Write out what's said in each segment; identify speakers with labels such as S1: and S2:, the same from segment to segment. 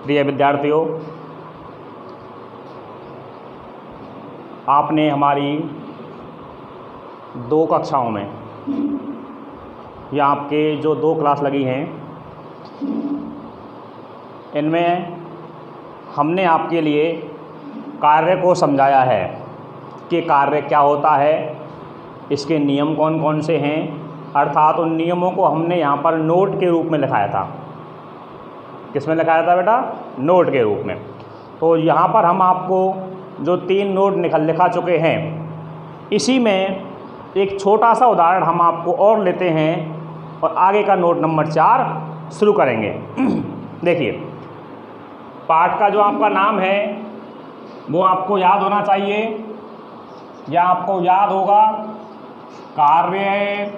S1: प्रिय विद्यार्थियों, आपने हमारी 2 कक्षाओं में या आपके जो 2 क्लास लगी हैं, इनमें हमने आपके लिए कार्य को समझाया है कि कार्य क्या होता है, इसके नियम कौन कौन से हैं, अर्थात उन नियमों को हमने यहाँ पर नोट के रूप में लिखाया था। किस में लिखाया था बेटा? नोट के रूप में। तो यहाँ पर हम आपको जो 3 नोट लिखा चुके हैं, इसी में एक छोटा सा उदाहरण हम आपको और लेते हैं और आगे का नोट नंबर 4 शुरू करेंगे। देखिए, पाठ का जो आपका नाम है वो आपको याद होना चाहिए, या आपको याद होगा कार्य,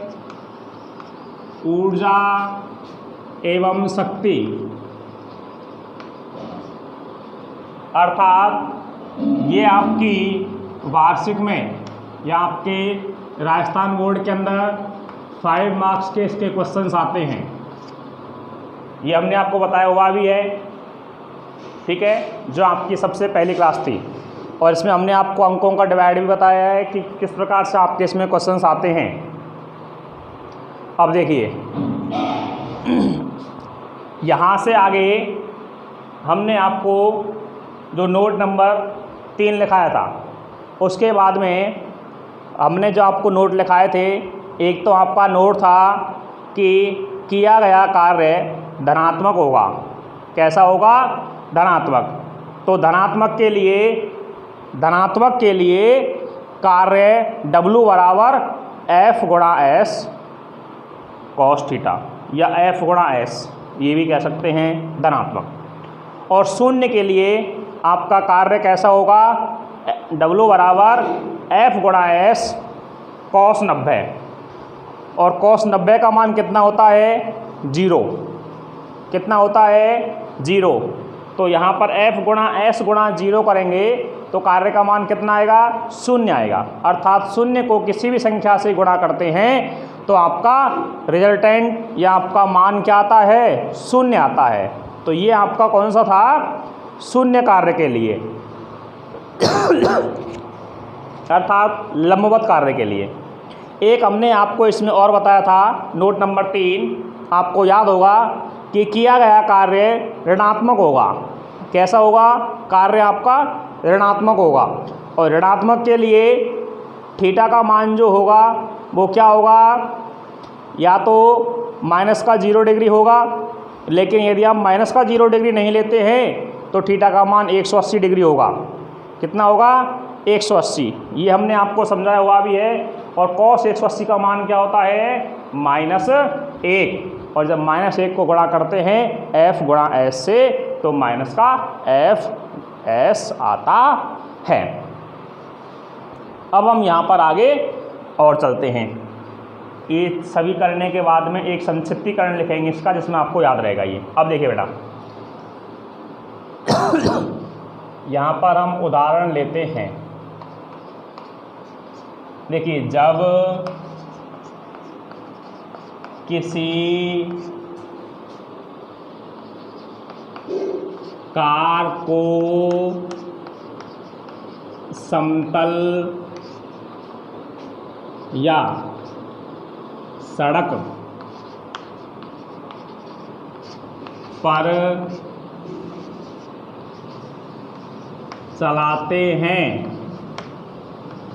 S1: ऊर्जा एवं शक्ति। अर्थात ये आपकी वार्षिक में या आपके राजस्थान बोर्ड के अंदर 5 मार्क्स के इसके क्वेश्चंस आते हैं। ये हमने आपको बताया हुआ भी है, ठीक है, जो आपकी सबसे पहली क्लास थी, और इसमें हमने आपको अंकों का डिवाइड भी बताया है कि किस प्रकार से आपके इसमें क्वेश्चंस आते हैं। अब देखिए, यहाँ से आगे हमने आपको जो नोट नंबर 3 लिखाया था, उसके बाद में हमने जो आपको नोट लिखाए थे, एक तो आपका नोट था कि किया गया कार्य धनात्मक होगा। कैसा होगा? धनात्मक। तो धनात्मक के लिए कार्य W बराबर F गुणा S cos थीटा, या F गुणा S, ये भी कह सकते हैं, धनात्मक। और शून्य के लिए आपका कार्य कैसा होगा? W बराबर F गुणा S cos 90, और cos 90 का मान कितना होता है? 0। कितना होता है? 0। तो यहाँ पर F गुणा S गुणा 0 करेंगे तो कार्य का मान कितना आएगा? 0 आएगा। अर्थात 0 को किसी भी संख्या से गुणा करते हैं तो आपका रिजल्टेंट या आपका मान क्या आता है? 0 आता है। तो ये आपका कौन सा था? 0 कार्य के लिए, अर्थात लंबवत कार्य के लिए। एक हमने आपको इसमें और बताया था, नोट नंबर 3, आपको याद होगा कि किया गया कार्य ऋणात्मक होगा। कैसा होगा? कार्य आपका ऋणात्मक होगा, और ऋणात्मक के लिए थीटा का मान जो होगा वो क्या होगा? या तो माइनस का 0 डिग्री होगा, लेकिन यदि आप माइनस का 0 डिग्री नहीं लेते हैं तो थीटा का मान 180 डिग्री होगा। कितना होगा? 180। ये हमने आपको समझाया हुआ भी है। और cos 180 का मान क्या होता है? -1। और जब -1 को गुणा करते हैं F गुणा S से तो माइनस का FS आता है। अब हम यहाँ पर आगे और चलते हैं। ये सभी करने के बाद में एक संक्षिप्तीकरण लिखेंगे इसका, जिसमें आपको याद रहेगा ये। अब देखिए बेटा, यहाँ पर हम उदाहरण लेते हैं। देखिए, जब किसी कार को समतल या सड़क पर चलाते हैं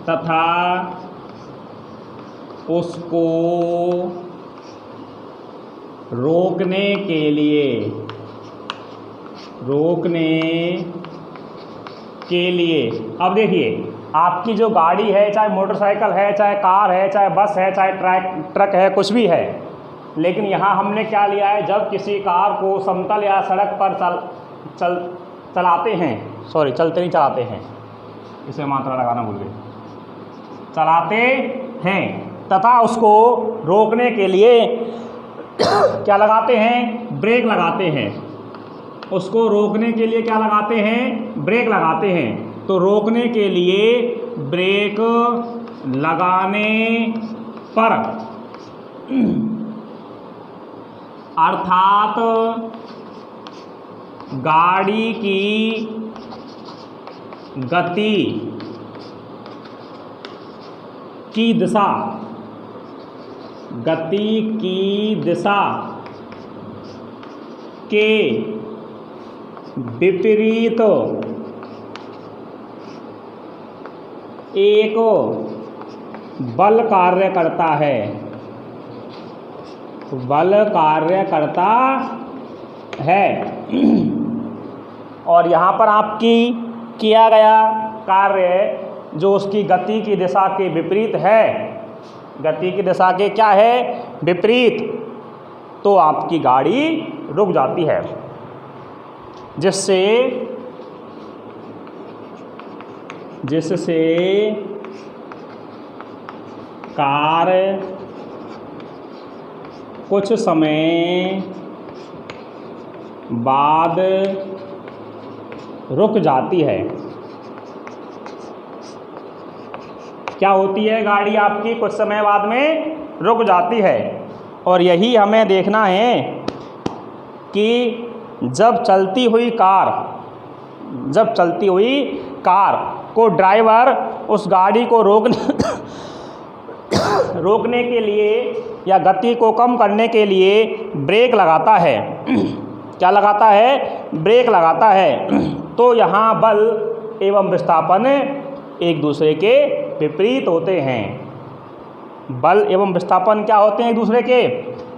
S1: तथा उसको रोकने के लिए अब देखिए, आपकी जो गाड़ी है, चाहे मोटरसाइकिल है, चाहे कार है, चाहे बस है, चाहे ट्रक है, कुछ भी है, लेकिन यहाँ हमने क्या लिया है? जब किसी कार को समतल या सड़क पर चलाते हैं, सॉरी चलते नहीं चलाते हैं, इसे मात्रा लगाना भूल गए, चलाते हैं तथा उसको रोकने के लिए क्या लगाते हैं? ब्रेक लगाते हैं। उसको रोकने के लिए क्या लगाते हैं? ब्रेक लगाते हैं। तो रोकने के लिए ब्रेक लगाने पर अर्थात गाड़ी की गति की दिशा, गति की दिशा के विपरीत एक बल कार्य करता है, बल कार्य करता है। और यहाँ पर आपकी किया गया कार्य जो उसकी गति की दिशा के विपरीत है, गति की दिशा के क्या है, विपरीत, तो आपकी गाड़ी रुक जाती है, जिससे कार कुछ समय बाद रुक जाती है। क्या होती है, गाड़ी आपकी कुछ समय बाद में रुक जाती है। और यही हमें देखना है कि जब चलती हुई कार को ड्राइवर उस गाड़ी को रोकने के लिए या गति को कम करने के लिए ब्रेक लगाता है। क्या लगाता है, ब्रेक लगाता है। तो यहाँ बल एवं विस्थापन एक दूसरे के विपरीत होते हैं। बल एवं विस्थापन क्या होते हैं, एक दूसरे के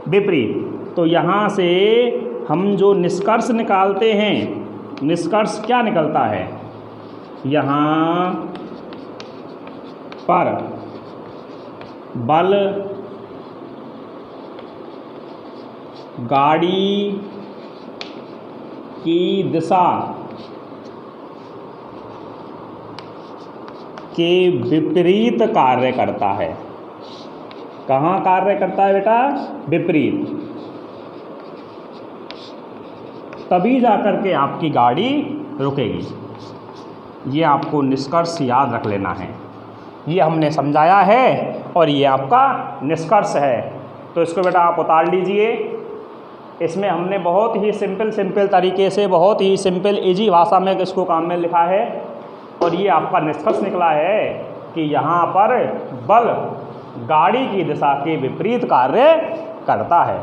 S1: विपरीत। तो यहाँ से हम जो निष्कर्ष निकालते हैं, निष्कर्ष क्या निकलता है, यहाँ पर बल गाड़ी की दिशा के विपरीत कार्य करता है। कहाँ कार्य करता है बेटा, विपरीत। तभी जाकर के आपकी गाड़ी रुकेगी। ये आपको निष्कर्ष याद रख लेना है। ये हमने समझाया है और ये आपका निष्कर्ष है। तो इसको बेटा आप उतार लीजिए। इसमें हमने बहुत ही सिंपल तरीके से, बहुत ही सिंपल इजी भाषा में इसको काम में लिखा है। और ये आपका निष्कर्ष निकला है कि यहाँ पर बल गाड़ी की दिशा के विपरीत कार्य करता है।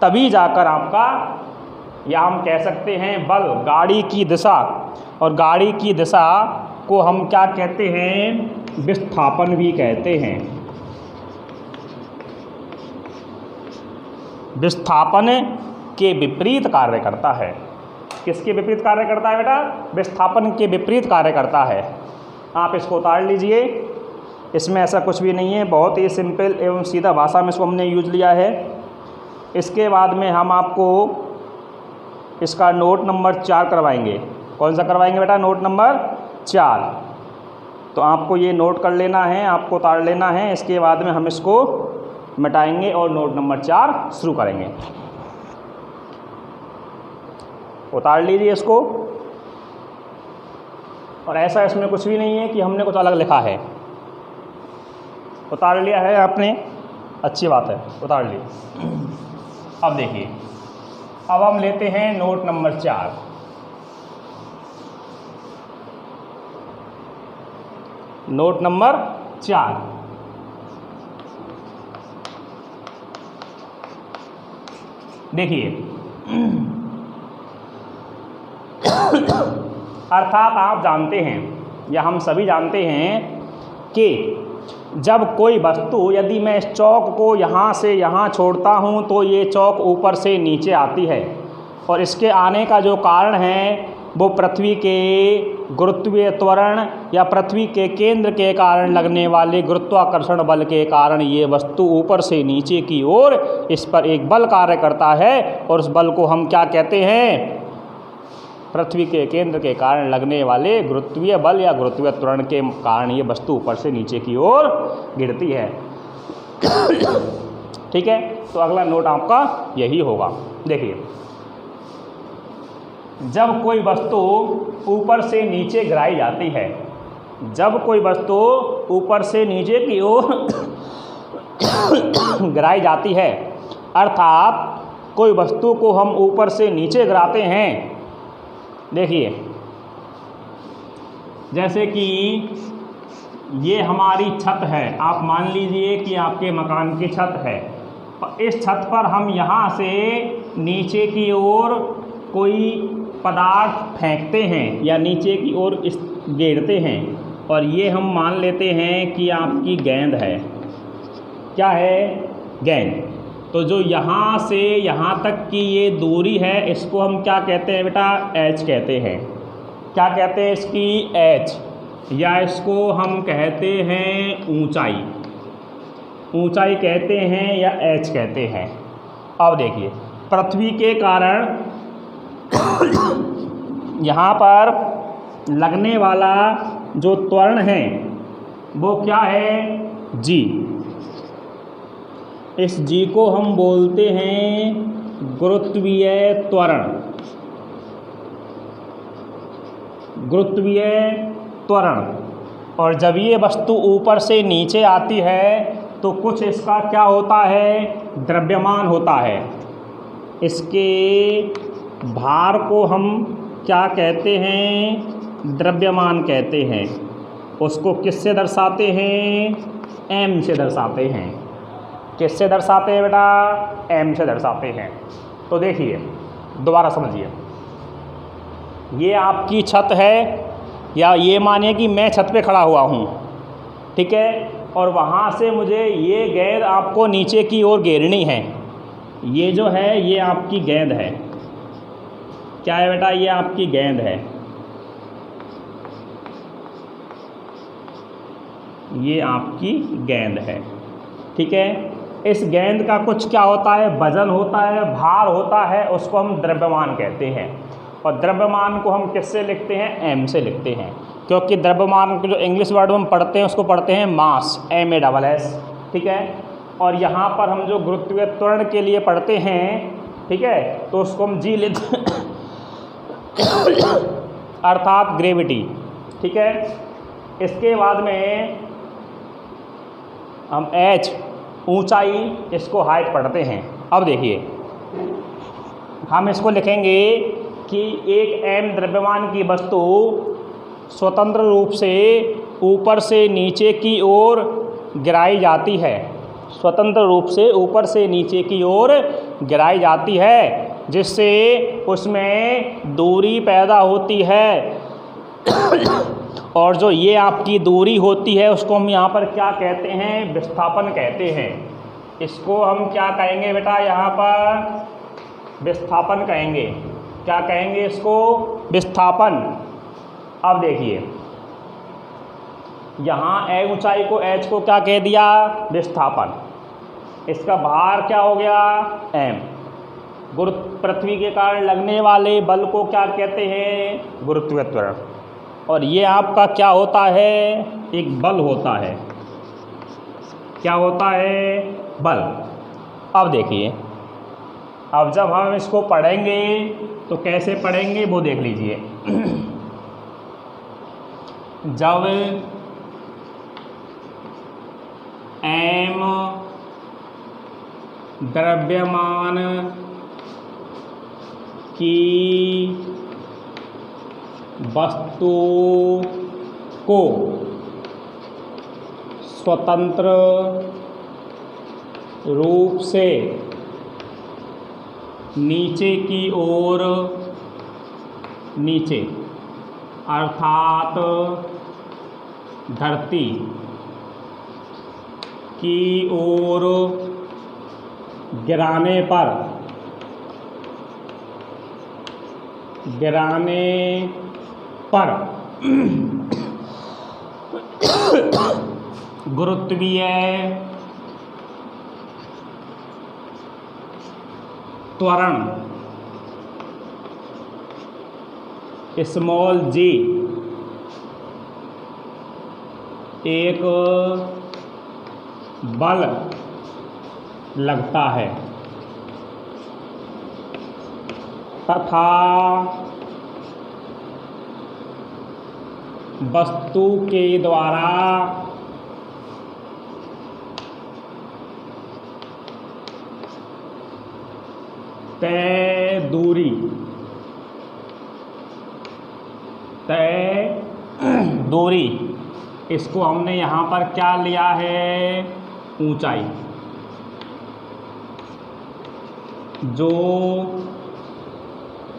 S1: तभी जाकर आपका, या हम कह सकते हैं बल गाड़ी की दिशा, और गाड़ी की दिशा को हम क्या कहते हैं, विस्थापन भी कहते हैं। विस्थापन के विपरीत कार्य करता है। किसके विपरीत कार्य करता है बेटा, विस्थापन के विपरीत कार्य करता है। आप इसको उतार लीजिए। इसमें ऐसा कुछ भी नहीं है, बहुत ही सिंपल एवं सीधा भाषा में इसको हमने यूज लिया है। इसके बाद में हम आपको इसका नोट नंबर 4 करवाएंगे। कौन सा करवाएंगे बेटा, नोट नंबर 4। तो आपको ये नोट कर लेना है, आपको उतार लेना है। इसके बाद में हम इसको मिटाएंगे और नोट नंबर 4 शुरू करेंगे। उतार लीजिए इसको। और ऐसा इसमें कुछ भी नहीं है कि हमने कुछ अलग लिखा है। उतार लिया है आपने, अच्छी बात है, उतार ली। अब देखिए, अब हम लेते हैं नोट नंबर 4। नोट नंबर 4, देखिए। अर्थात आप जानते हैं, या हम सभी जानते हैं कि जब कोई वस्तु, यदि मैं इस चौक को यहाँ से यहाँ छोड़ता हूँ तो ये चौक ऊपर से नीचे आती है। और इसके आने का जो कारण है वो पृथ्वी के गुरुत्वीय त्वरण या पृथ्वी के केंद्र के कारण लगने वाले गुरुत्वाकर्षण बल के कारण ये वस्तु ऊपर से नीचे की ओर, इस पर एक बल कार्य करता है। और उस बल को हम क्या कहते हैं, पृथ्वी के केंद्र के कारण लगने वाले गुरुत्वीय बल या गुरुत्वीय त्वरण के कारण ये वस्तु ऊपर से नीचे की ओर गिरती है। ठीक है, तो अगला नोट आपका यही होगा। देखिए, जब कोई वस्तु ऊपर से नीचे गिराई जाती है, जब कोई वस्तु ऊपर से नीचे की ओर गिराई जाती है, अर्थात कोई वस्तु को हम ऊपर से नीचे गिराते हैं, देखिए जैसे कि ये हमारी छत है, आप मान लीजिए कि आपके मकान की छत है, और इस छत पर हम यहाँ से नीचे की ओर कोई पदार्थ फेंकते हैं या नीचे की ओर गिरते हैं, और ये हम मान लेते हैं कि आपकी गेंद है। क्या है? गेंद। तो जो यहाँ से यहाँ तक की ये दूरी है, इसको हम क्या कहते हैं बेटा? एच कहते हैं। क्या कहते हैं इसकी? एच, या इसको हम कहते हैं ऊंचाई। ऊंचाई कहते हैं या एच कहते हैं। अब देखिए, पृथ्वी के कारण यहाँ पर लगने वाला जो त्वरण है वो क्या है? जी। इस जी को हम बोलते हैं गुरुत्वीय त्वरण। गुरुत्वीय त्वरण। और जब ये वस्तु ऊपर से नीचे आती है तो कुछ इसका क्या होता है? द्रव्यमान होता है। इसके भार को हम क्या कहते हैं? द्रव्यमान कहते हैं। उसको किससे दर्शाते हैं? एम से दर्शाते हैं। किससे दर्शाते हैं बेटा? एम से दर्शाते हैं। तो देखिए, दोबारा समझिए, ये आपकी छत है, या ये मानिए कि मैं छत पे खड़ा हुआ हूँ, ठीक है, और वहाँ से मुझे ये गेंद आपको नीचे की ओर घेरनी है। ये जो है ये आपकी गेंद है। क्या है बेटा? ये आपकी गेंद है। ये आपकी गेंद है, ठीक है। इस गेंद का कुछ क्या होता है? वजन होता है, भार होता है, उसको हम द्रव्यमान कहते हैं। और द्रव्यमान को हम किससे लिखते हैं? एम से लिखते हैं, क्योंकि द्रव्यमान को जो इंग्लिश वर्ड हम पढ़ते हैं उसको पढ़ते हैं मास, MASS, ठीक है। और यहाँ पर हम जो गुरुत्वीय त्वरण के लिए पढ़ते हैं, ठीक है, तो उसको हम जी लेते अर्थात ग्रेविटी, ठीक है। इसके बाद में हम एच, ऊंचाई, इसको हाइट पढ़ते हैं। अब देखिए, हम इसको लिखेंगे कि एक एम द्रव्यमान की वस्तु स्वतंत्र रूप से ऊपर से नीचे की ओर गिराई जाती है। स्वतंत्र रूप से ऊपर से नीचे की ओर गिराई जाती है, जिससे उसमें दूरी पैदा होती है। और जो ये आपकी दूरी होती है उसको हम यहाँ पर क्या कहते हैं? विस्थापन कहते हैं। इसको हम क्या कहेंगे बेटा? यहाँ पर विस्थापन कहेंगे। क्या कहेंगे इसको? विस्थापन। अब देखिए, यहाँ ए ऊंचाई को, एच को क्या कह दिया? विस्थापन। इसका भार क्या हो गया? एम। पृथ्वी के कारण लगने वाले बल को क्या कहते हैं? गुरुत्वीय त्वरण। और ये आपका क्या होता है? एक बल होता है। क्या होता है? बल। अब देखिए, अब जब हम इसको पढ़ेंगे तो कैसे पढ़ेंगे वो देख लीजिए। जब एम द्रव्यमान की वस्तु को स्वतंत्र रूप से नीचे की ओर, नीचे अर्थात धरती की ओर गिराने पर गुरुत्वीय त्वरण स्मॉल जी एक बल लगता है तथा वस्तु के द्वारा तय दूरी, तय दूरी, इसको हमने यहाँ पर क्या लिया है, ऊंचाई, जो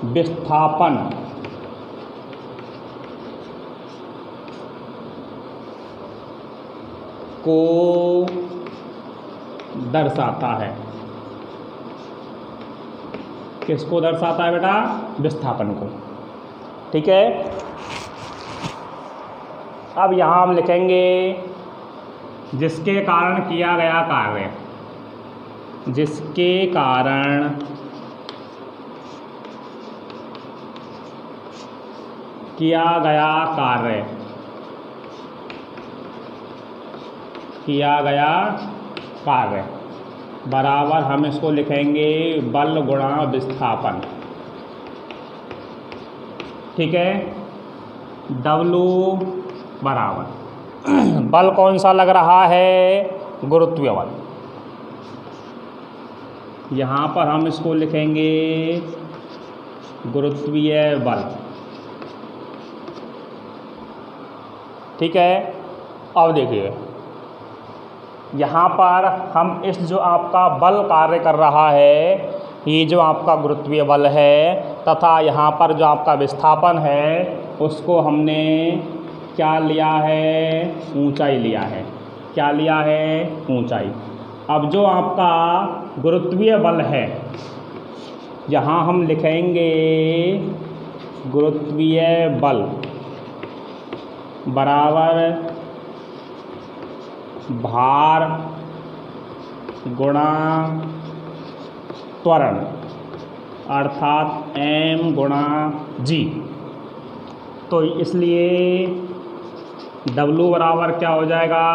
S1: विस्थापन को दर्शाता है। किसको दर्शाता है बेटा, विस्थापन को। ठीक है, अब यहाँ हम लिखेंगे जिसके कारण किया गया कार्य, जिसके कारण किया गया कार्य, किया गया कार्य बराबर हम इसको लिखेंगे बल गुणा विस्थापन। ठीक है, W बराबर बल कौन सा लग रहा है, गुरुत्वीय बल। यहाँ पर हम इसको लिखेंगे गुरुत्वीय बल। ठीक है, अब देखिए यहाँ पर हम इस जो आपका बल कार्य कर रहा है, ये जो आपका गुरुत्वीय बल है तथा यहाँ पर जो आपका विस्थापन है, उसको हमने क्या लिया है, ऊंचाई लिया है। क्या लिया है, ऊंचाई। अब जो आपका गुरुत्वीय बल है, यहाँ हम लिखेंगे गुरुत्वीय बल बराबर भार गुणा त्वरण, अर्थात m गुणा g। तो इसलिए W बराबर क्या हो जाएगा,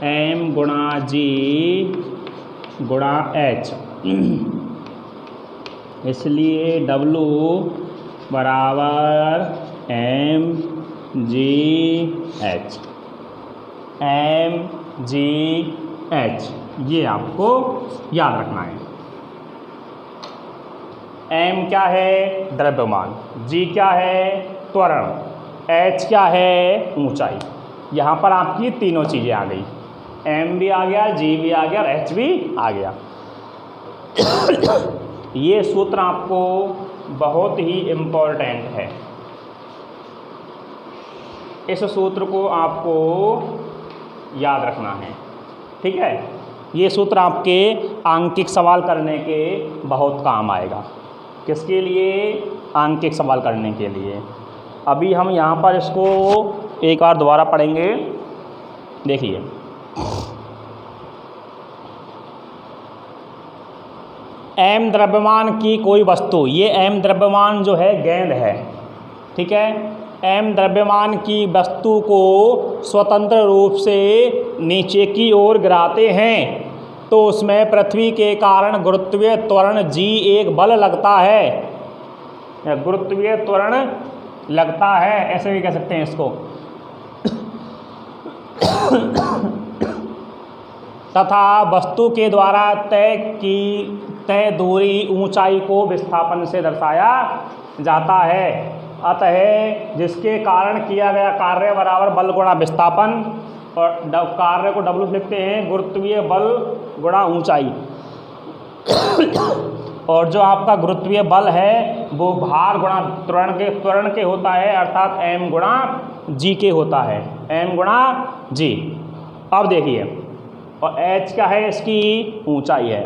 S1: m गुणा g गुणा h। इसलिए W बराबर m g h, m g h, ये आपको याद रखना है। m क्या है, द्रव्यमान, g क्या है, त्वरण, h क्या है, ऊंचाई। यहाँ पर आपकी तीनों चीज़ें आ गई, m भी आ गया, g भी आ गया और h भी आ गया। ये सूत्र आपको बहुत ही इम्पोर्टेंट है। इस सूत्र को आपको याद रखना है। ठीक है, ये सूत्र आपके आंकिक सवाल करने के बहुत काम आएगा। किसके लिए, आंकिक सवाल करने के लिए। अभी हम यहाँ पर इसको एक बार दोबारा पढ़ेंगे। देखिए, m द्रव्यमान की कोई वस्तु, ये m द्रव्यमान जो है गेंद है। ठीक है, m द्रव्यमान की वस्तु को स्वतंत्र रूप से नीचे की ओर गिराते हैं तो उसमें पृथ्वी के कारण गुरुत्वीय त्वरण g एक बल लगता है। गुरुत्वीय त्वरण लगता है, ऐसे भी कह सकते हैं इसको। तथा वस्तु के द्वारा तय दूरी ऊंचाई को विस्थापन से दर्शाया जाता है। अतः जिसके कारण किया गया कार्य बराबर बल गुणा विस्थापन, और कार्य को W लिखते हैं गुरुत्वीय बल गुणा ऊंचाई। और जो आपका गुरुत्वीय बल है वो भार गुणा त्वरण के होता है, अर्थात m गुणा g के होता है, m गुणा g। अब देखिए, और h क्या है, इसकी ऊंचाई है।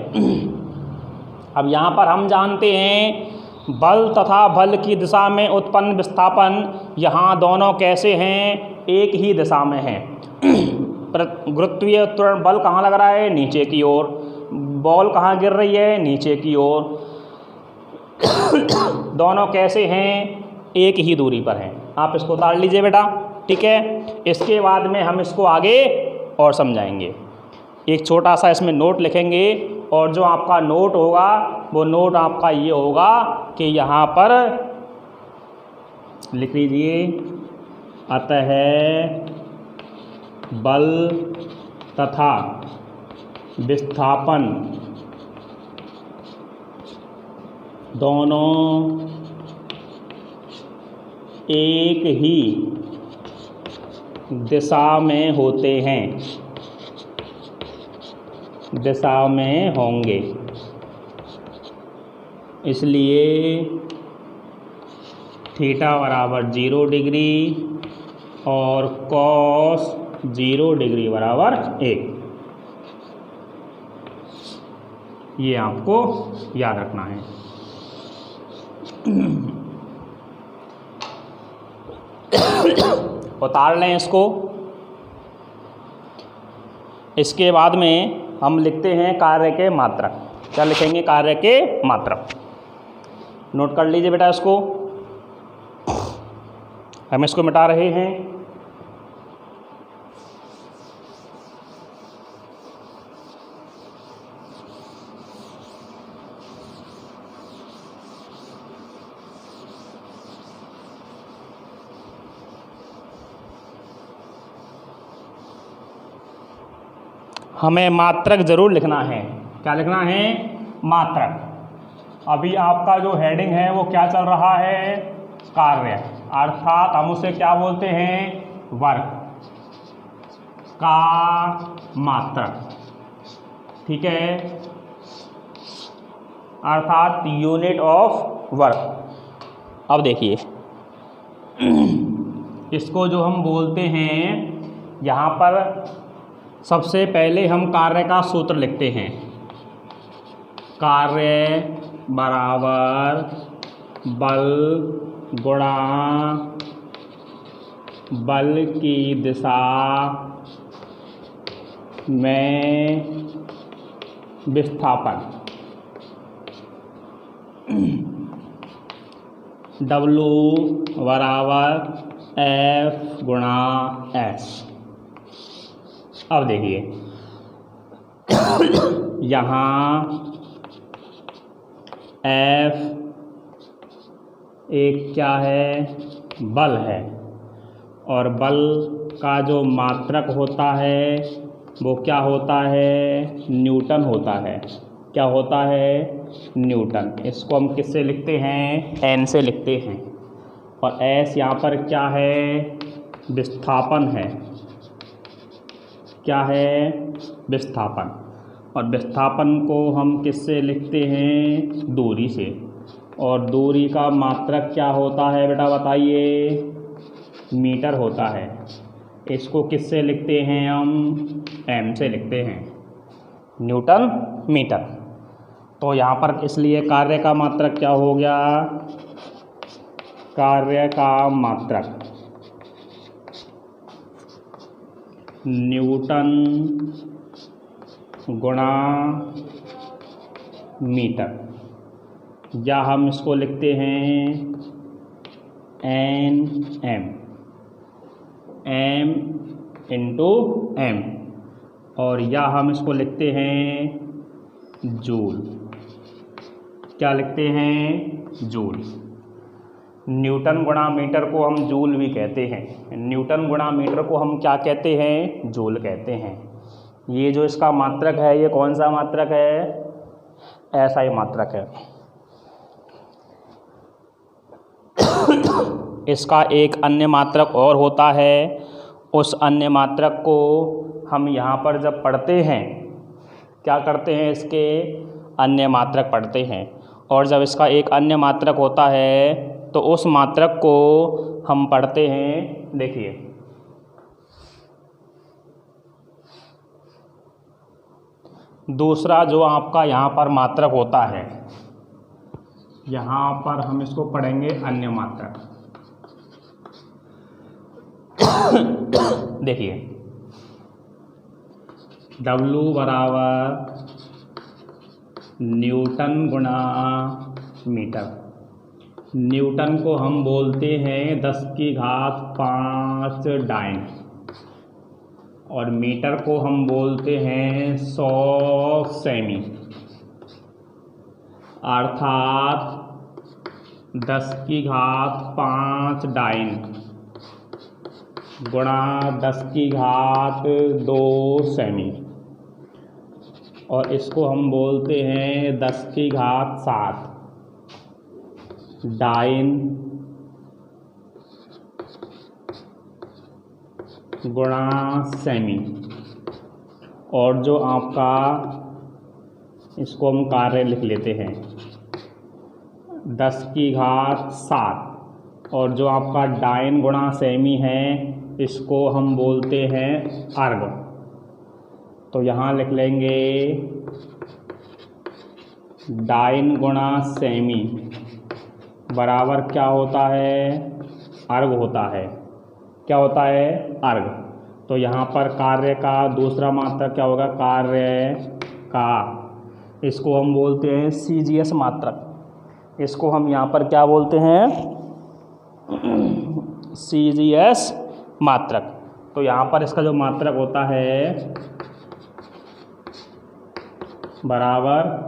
S1: अब यहाँ पर हम जानते हैं बल तथा बल की दिशा में उत्पन्न विस्थापन, यहाँ दोनों कैसे हैं, एक ही दिशा में हैं। गुरुत्वीय त्वरण बल कहाँ लग रहा है, नीचे की ओर। बॉल कहाँ गिर रही है, नीचे की ओर। दोनों कैसे हैं, एक ही दूरी पर हैं। आप इसको उतार लीजिए बेटा। ठीक है, इसके बाद में हम इसको आगे और समझाएंगे। एक छोटा सा इसमें नोट लिखेंगे, और जो आपका नोट होगा वो नोट आपका ये होगा कि यहाँ पर लिख लीजिए, अतः बल तथा विस्थापन दोनों एक ही दिशा में होते हैं, दिशा में होंगे, इसलिए थीटा बराबर 0 डिग्री और कॉस 0 डिग्री बराबर 1। ये आपको याद रखना है। उतार लें इसको। इसके बाद में हम लिखते हैं कार्य के मात्रक। क्या लिखेंगे? कार्य के मात्रक। नोट कर लीजिए बेटा इसको। हम इसको मिटा रहे हैं। हमें मात्रक जरूर लिखना है। क्या लिखना है? मात्रक। अभी आपका जो हेडिंग है वो क्या चल रहा है? कार्य, अर्थात हम उसे क्या बोलते हैं? वर्क का मात्रक। ठीक है, अर्थात यूनिट ऑफ वर्क। अब देखिए इसको जो हम बोलते हैं, यहाँ पर सबसे पहले हम कार्य का सूत्र लिखते हैं। कार्य बराबर बल गुणा बल की दिशा में विस्थापन, W बराबर F गुणा S। अब देखिए यहाँ F एक क्या है? बल है, और बल का जो मात्रक होता है वो क्या होता है? न्यूटन होता है। क्या होता है? न्यूटन। इसको हम किससे लिखते हैं? N से लिखते हैं। और S यहाँ पर क्या है? विस्थापन है। क्या है? विस्थापन। और विस्थापन को हम किससे लिखते हैं? दूरी से। और दूरी का मात्रक क्या होता है बेटा बताइए? मीटर होता है। इसको किससे लिखते हैं हम? M से लिखते हैं, न्यूटन मीटर। तो यहाँ पर इसलिए कार्य का मात्रक क्या हो गया? कार्य का मात्रक न्यूटन गुणा मीटर, या हम इसको लिखते हैं Nm, M इंटू M, और या हम इसको लिखते हैं जूल। क्या लिखते हैं? जूल। न्यूटन गुणा मीटर को हम जूल भी कहते हैं। न्यूटन गुणा मीटर को हम क्या कहते हैं? जूल कहते हैं। ये जो इसका मात्रक है, ये कौन सा मात्रक है? ऐसा ही मात्रक है। इसका एक अन्य मात्रक और होता है। उस अन्य मात्रक को हम यहाँ पर जब पढ़ते हैं, क्या करते हैं? इसके अन्य मात्रक पढ़ते हैं। और जब इसका एक अन्य मात्रक होता है तो उस मात्रक को हम पढ़ते हैं। देखिए दूसरा जो आपका यहाँ पर मात्रक होता है, यहाँ पर हम इसको पढ़ेंगे अन्य मात्रक। देखिए W बराबर न्यूटन गुणा मीटर। न्यूटन को हम बोलते हैं 10⁵ डाइन, और मीटर को हम बोलते हैं 100 सेमी, अर्थात 10⁵ डाइन गुणा 10⁵2 सेमी, और इसको हम बोलते हैं 10⁵7। डाइन गुणा सेमी, और जो आपका, इसको हम कार्य लिख लेते हैं 10 की घात 7, और जो आपका डाइन गुणा सेमी है इसको हम बोलते हैं अर्ग। तो यहाँ लिख लेंगे डाइन गुणा सेमी बराबर क्या होता है, अर्ग होता है। क्या होता है, अर्ग। तो यहाँ पर कार्य का दूसरा मात्रक क्या होगा, कार्य का, इसको हम बोलते हैं CGS मात्रक। इसको हम यहाँ पर क्या बोलते हैं, CGS मात्रक। तो यहाँ पर इसका जो मात्रक होता है बराबर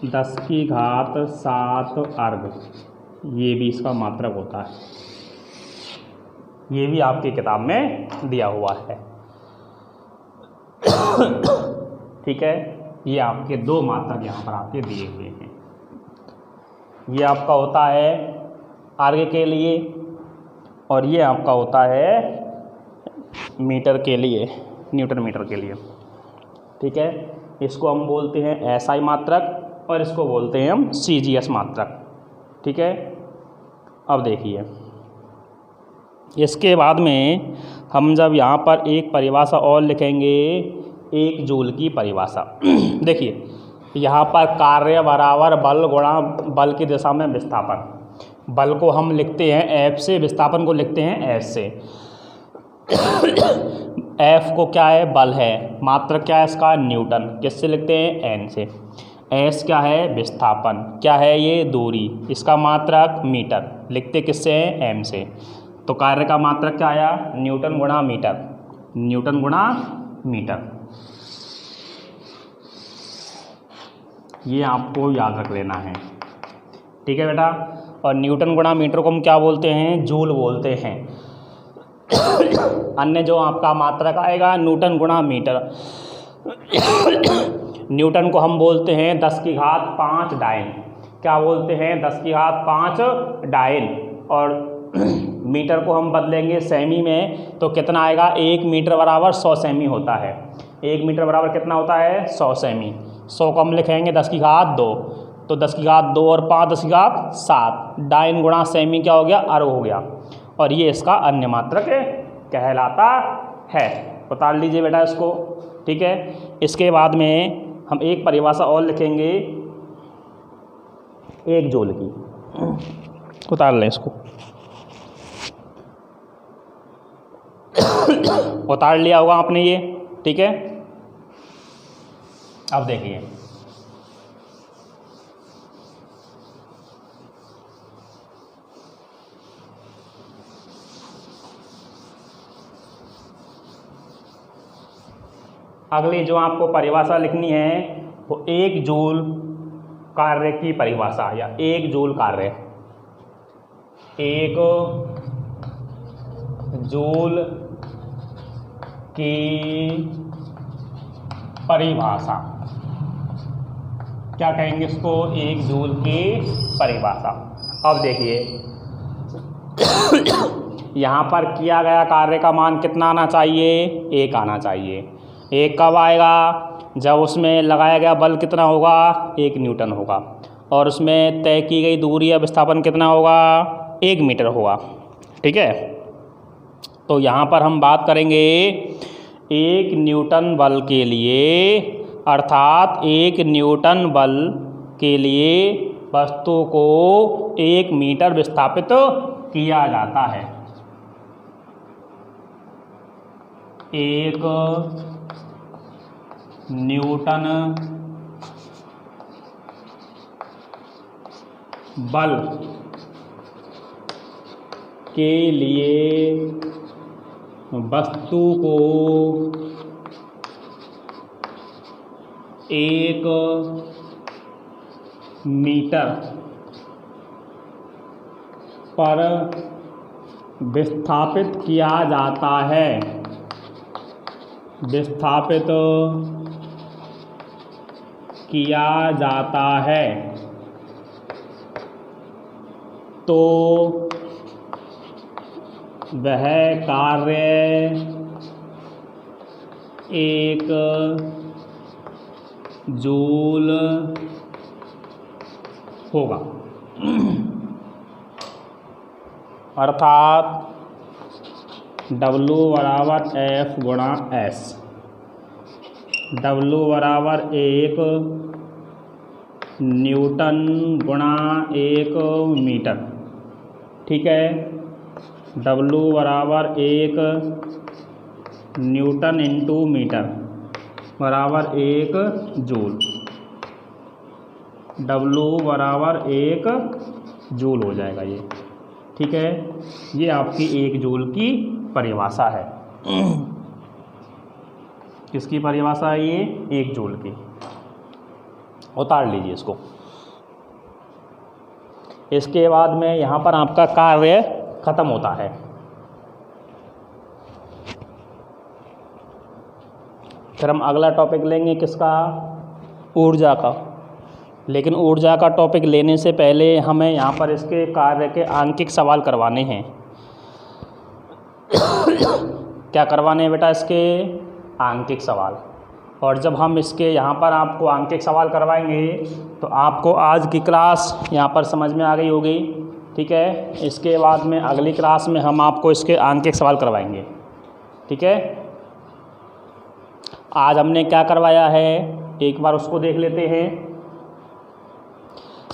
S1: 10 की घात 7 अर्ग, ये भी इसका मात्रक होता है। ये भी आपकी किताब में दिया हुआ है। ठीक है, ये आपके 2 मात्रक यहाँ पर आपके दिए हुए हैं। ये आपका होता है अर्ग के लिए, और ये आपका होता है मीटर के लिए, न्यूटन मीटर के लिए। ठीक है, इसको हम बोलते हैं SI मात्रक और इसको बोलते हैं हम CGS मात्रक। ठीक है, अब देखिए इसके बाद में हम जब यहाँ पर एक परिभाषा और लिखेंगे, 1 जूल की परिभाषा। देखिए यहाँ पर कार्य बराबर बल गुणा बल की दिशा में विस्थापन। बल को हम लिखते हैं F से, विस्थापन को लिखते हैं S से। F को क्या है, बल है, मात्रक क्या है इसका, न्यूटन। किससे लिखते हैं, N से। S क्या है, विस्थापन। क्या है ये, दूरी। इसका मात्रक मीटर, लिखते किससे हैं, M से। तो कार्य का मात्रक क्या आया, न्यूटन गुणा मीटर, न्यूटन गुणा मीटर। ये आपको याद रख लेना है। ठीक है बेटा, और न्यूटन गुणा मीटर को हम क्या बोलते हैं, जूल बोलते हैं। अन्य जो आपका मात्रक आएगा न्यूटन गुणा मीटर, न्यूटन को हम बोलते हैं 10 की घात 5 डाइन। क्या बोलते हैं, 10 की घात 5 डाइन। और मीटर को हम बदलेंगे सेमी में, तो कितना आएगा, 1 मीटर बराबर 100 सेमी होता है। 1 मीटर बराबर कितना होता है, 100 सेमी। 100 को हम लिखेंगे 10 की घात 2, तो 10 की घात 2 और 5 10 की घात 7। डाइन गुणा सेमी क्या हो गया, अर्ग हो गया। और ये इसका अन्य मात्रक कहलाता है। उतार लीजिए बेटा इसको। ठीक है, इसके बाद में हम एक परिभाषा और लिखेंगे 1 जूल की। उतार लें इसको। उतार लिया होगा आपने ये। ठीक है, अब देखिए अगली जो आपको परिभाषा लिखनी है वो 1 जूल कार्य की परिभाषा, या 1 जूल कार्य। 1 जूल की परिभाषा, क्या कहेंगे इसको, 1 जूल की परिभाषा। अब देखिए यहाँ पर किया गया कार्य का मान कितना आना चाहिए, 1 आना चाहिए। 1 कब आएगा, जब उसमें लगाया गया बल कितना होगा, 1 न्यूटन होगा, और उसमें तय की गई दूरी या विस्थापन कितना होगा, 1 मीटर होगा। ठीक है, तो यहाँ पर हम बात करेंगे 1 न्यूटन बल के लिए, अर्थात 1 न्यूटन बल के लिए वस्तु को 1 मीटर विस्थापित किया जाता है। 1 न्यूटन बल के लिए वस्तु को 1 मीटर पर विस्थापित किया जाता है। विस्थापित किया जाता है। तो वह कार्य एक जूल होगा। अर्थात W बराबर F गुणा S, W बराबर 1 न्यूटन गुणा 1 मीटर। ठीक है, W बराबर 1 न्यूटन इंटू मीटर बराबर 1 जूल। W बराबर 1 जूल हो जाएगा ये। ठीक है, ये आपकी 1 जूल की परिभाषा है। किसकी परिभाषा है ये? 1 जूल की। उतार लीजिए इसको। इसके बाद में यहाँ पर आपका कार्य खत्म होता है। फिर हम अगला टॉपिक लेंगे किसका? ऊर्जा का। लेकिन ऊर्जा का टॉपिक लेने से पहले हमें यहाँ पर इसके कार्य के आंकिक सवाल करवाने हैं। क्या करवाने हैं बेटा? इसके आंकिक सवाल। और जब हम इसके यहाँ पर आपको आंकिक सवाल करवाएंगे तो आपको आज की क्लास यहाँ पर समझ में आ गई होगी। ठीक है, इसके बाद में अगली क्लास में हम आपको इसके आंकिक सवाल करवाएंगे। ठीक है, आज हमने क्या करवाया है एक बार उसको देख लेते हैं।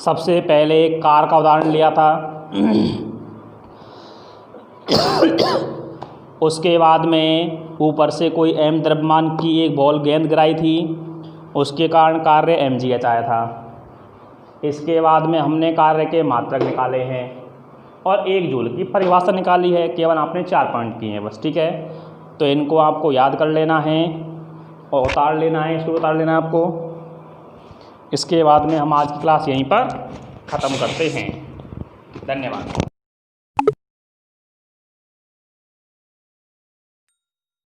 S1: सबसे पहले एक कार का उदाहरण लिया था। उसके बाद में ऊपर से कोई m द्रव्यमान की एक बॉल गेंद गिराई थी, उसके कारण कार्य mgh आया था। इसके बाद में हमने कार्य के मात्रक निकाले हैं और 1 जूल की परिभाषा निकाली है। केवल आपने 4 पॉइंट किए हैं बस। ठीक है, तो इनको आपको याद कर लेना है और उतार लेना है, इसको उतार लेना है आपको। इसके बाद में हम आज की क्लास यहीं पर ख़त्म करते हैं। धन्यवाद।